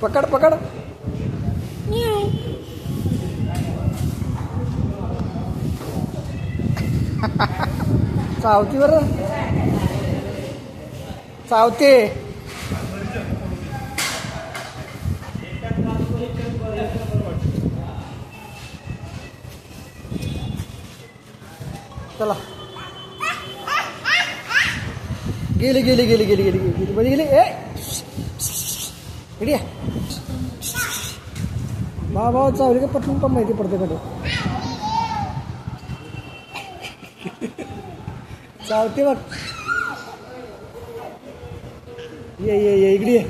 पकड पकड. चावती बरं, चावते. चला गेली गेली गेली गेली गेली गेली गेली गेली. ए इकडे बाबा चावली का पटकन पण माहिती पडते कडे. चावते बघ. ये ये ये इकडे ये.